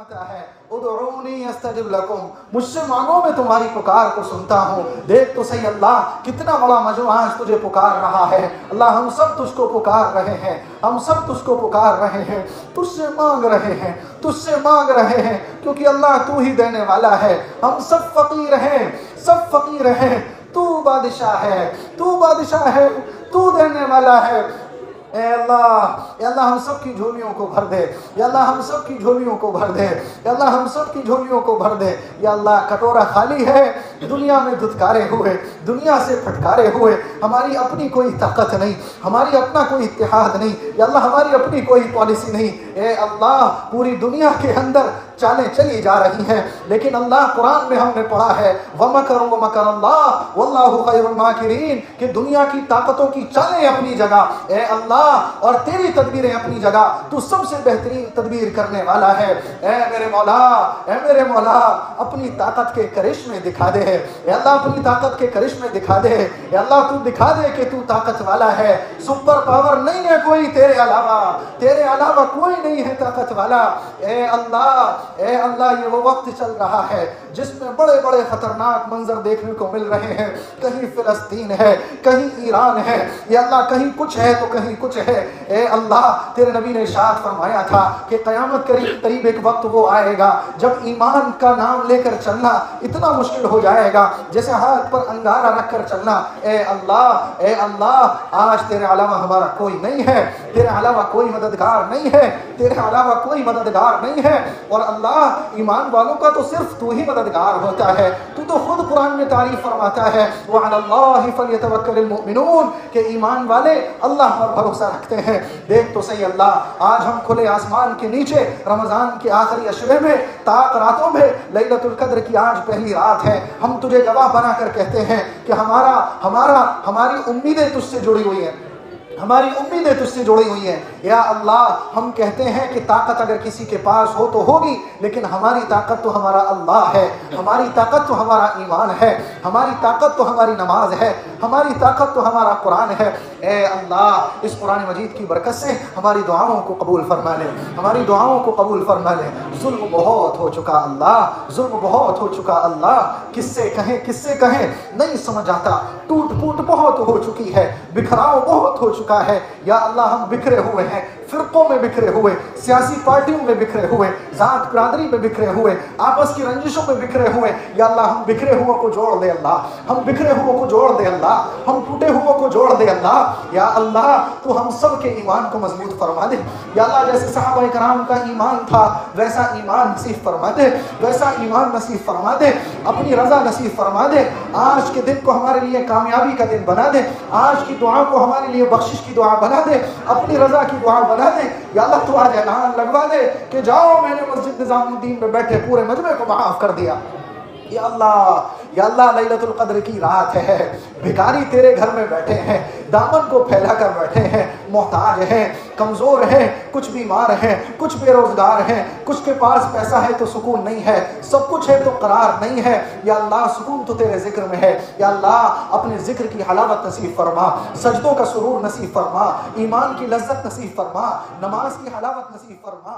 फरमाता है उदऊनी अस्तजिब लकुम, मुझसे मांगो मैं तुम्हारी पुकार को सुनता हूँ। देख तो सही अल्लाह कितना बड़ा मजमा आज तुझे पुकार रहा है। अल्लाह हम सब तुझको पुकार रहे हैं, हम सब तुझको पुकार रहे हैं, तुझसे मांग रहे हैं, तुझसे मांग रहे हैं, क्योंकि अल्लाह तू ही देने वाला है। हम सब फकीर हैं, सब फकीर हैं, तू बादशाह है, तू बादशाह है, तू देने वाला है। ए अल्लाह हम सब की झोलियों को भर दे, या अल्लाह हम सब की झोलियों को भर दे, या अल्लाह हम सब की झोलियों को भर दे। या अल्लाह कटोरा खाली है, दुनिया में धुतकारे हुए, दुनिया से फटकारे हुए, हमारी अपनी कोई ताकत नहीं, हमारी अपना कोई इत्तेहाद नहीं, या अल्लाह हमारी अपनी कोई पॉलिसी नहीं। ए अल्लाह पूरी दुनिया के अंदर चालें चली जा रही हैं, लेकिन अल्लाह कुरान में हमने पढ़ा है वमकरू वमकर अल्लाह वल्लाहु खैरुल माकिरीन, कि दुनिया की ताकतों की चालें अपनी जगह, ए अल्लाह और तेरी तदबीरें अपनी जगह, तू सबसे बेहतरीन तदबीर करने वाला है। ए मेरे मौला, ए मेरे मौला, अपनी ताकत के करिश्मे दिखा दे। ए अल्लाह अपनी ताकत के करिश्मे दिखा दे। ए अल्लाह तू दिखा दे कि तू ताकत वाला है। सुपर पावर नहीं है कोई तेरे अलावा कोई नहीं है ताकत वाला। ए अल्लाह ये वो वक्त चल रहा है जिसमें बड़े बड़े खतरनाक मंजर देखने को मिल रहे हैं। कहीं फिलिस्तीन है, कहीं ईरान है, या अल्लाह कहीं कुछ है तो कहीं कुछ है। ए अल्लाह तेरे नबी ने इरशाद फरमाया था कि क़यामत करीब एक वक्त वो आएगा जब ईमान का नाम लेकर चलना इतना मुश्किल हो जाएगा जैसे हाथ पर अंगारा रखकर चलना। ए अल्लाह आज तेरे अलावा हमारा कोई नहीं है, तेरे अलावा कोई मददगार नहीं है, तेरे अलावा कोई मददगार नहीं है। और अल्लाह ईमान वालों का तो सिर्फ तू ही मददगार होता है। तू तो खुद कुरान में तारीफ फरमाता है व अलल्लाहि फलयतवक्कलिल मुमिनून, के ईमान वाले अल्लाह पर भरोसा रखते हैं। देख तो सही अल्लाह आज हम खुले आसमान के नीचे रमजान के आखिरी अशरे में ताक रातों में लैलतुल कद्र की आज पहली रात है। हम तुझे गवाह बनाकर कहते हैं कि हमारी उम्मीदें तुझसे जुड़ी हुई हैं, हमारी उम्मीदें तुझसे जुड़ी हुई हैं। या अल्लाह हम कहते हैं कि ताकत अगर किसी के पास हो तो होगी, लेकिन हमारी ताकत तो हमारा अल्लाह है, हमारी ताकत तो हमारा ईमान है, हमारी ताकत तो हमारी नमाज है, हमारी ताकत तो हमारा कुरान है। ए अल्लाह इस कुरान मजीद की बरकत से हमारी दुआओं को कबूल फरमा ले, हमारी दुआओं को कबूल फरमा ले। जुल्म बहुत हो चुका अल्लाह, जुल्म बहुत हो चुका अल्लाह, किससे कहें नहीं समझ आता। टूट फूट बहुत हो चुकी है, बिखराव बहुत हो चुका है। या अल्लाह हम बिखरे हुए हैं, फिरकों में बिखरे हुए, सियासी पार्टियों में बिखरे हुए, जात बिरादरी में बिखरे हुए, आपस की रंजिशों में बिखरे हुए। या अल्लाह हम बिखरे हुओं को जोड़ दे अल्लाह, हम बिखरे हुओं को जोड़ दे अल्लाह, हम टूटे हुओं को जोड़ दे अल्लाह। या अल्लाह तू हम सब के ईमान को मजबूत फरमा दे। या अल्लाह जैसे सहाबा कराम का ईमान था वैसा ईमान नसीब फरमा दे, वैसा ईमान नसीब फरमा दे, अपनी रजा नसीब फरमा दे। आज के दिन को हमारे लिए कामयाबी का दिन बना दे, आज की दुआ को हमारे लिए बख्शिश की दुआ बना दे, अपनी रजा की दुआ बना दे। या अल्लाह तू आज ऐलान लगवा दे कि जाओ मैंने मस्जिद निजामुद्दीन में बैठे पूरे मजमे को माफ कर दिया। या अल्लाह लैलतुल कद्र की रात है, भिखारी तेरे घर में बैठे हैं, दामन को फैला कर बैठे हैं, मोहताज हैं, कमज़ोर हैं, कुछ बीमार हैं, कुछ बेरोज़गार हैं, कुछ के पास पैसा है तो सुकून नहीं है, सब कुछ है तो करार नहीं है। या अल्लाह सुकून तो तेरे जिक्र में है। या अल्लाह अपने जिक्र की हलावत नसीब फरमा, सजदों का सुरूर नसीब फरमा, ईमान की लज्जत नसीब फरमा, नमाज की हलावत नसीब फरमा।